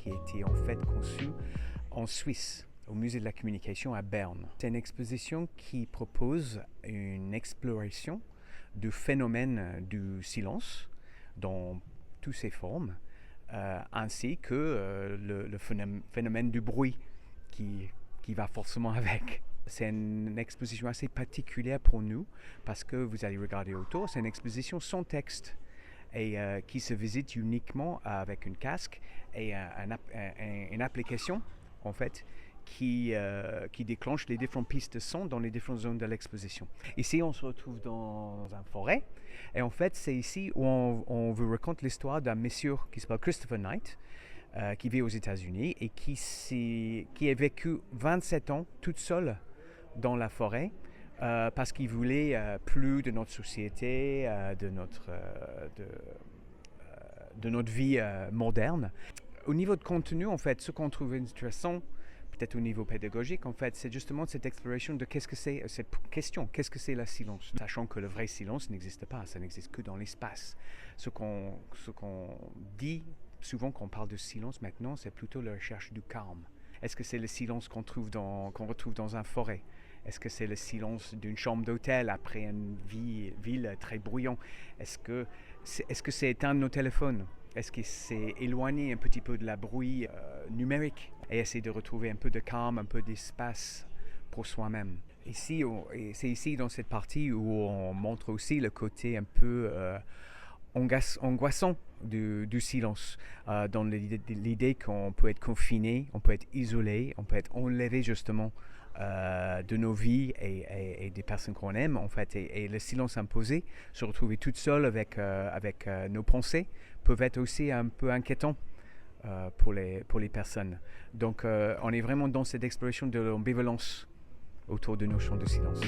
qui a été en fait conçue en Suisse, au Musée de la Communication à Berne. C'est une exposition qui propose une exploration du phénomène du silence dans toutes ses formes, ainsi que le phénomène du bruit qui va forcément avec. C'est une exposition assez particulière pour nous parce que vous allez regarder autour, c'est une exposition sans texte et qui se visite uniquement avec un casque et une application en fait qui déclenche les différentes pistes de son dans les différentes zones de l'exposition. Ici, on se retrouve dans une forêt et en fait, c'est ici où on vous raconte l'histoire d'un monsieur qui s'appelle Christopher Knight, qui vit aux États-Unis et qui a vécu 27 ans toute seule dans la forêt parce qu'il voulait plus de notre société, de notre vie moderne. Au niveau de contenu, en fait, ce qu'on trouve intéressant, peut-être au niveau pédagogique, en fait, c'est justement cette exploration de qu'est-ce que c'est, cette question, qu'est-ce que c'est le silence, sachant que le vrai silence n'existe pas, ça n'existe que dans l'espace. Ce qu'on dit souvent quand on parle de silence maintenant, c'est plutôt la recherche du calme. Est-ce que c'est le silence qu'on retrouve dans une forêt? Est-ce que c'est le silence d'une chambre d'hôtel après une ville très bruyante? Est-ce que c'est éteindre nos téléphones? Est-ce que c'est éloigner un petit peu de la bruit numérique et essayer de retrouver un peu de calme, un peu d'espace pour soi-même? Ici, c'est ici dans cette partie où on montre aussi le côté un peu angoissant du silence, dans l'idée qu'on peut être confiné, on peut être isolé, on peut être enlevé justement de nos vies et des personnes qu'on aime en fait, et le silence imposé, se retrouver toute seule avec nos pensées, peuvent être aussi un peu inquiétants pour les personnes. Donc on est vraiment dans cette exploration de l'ambivalence autour de nos champs de silence.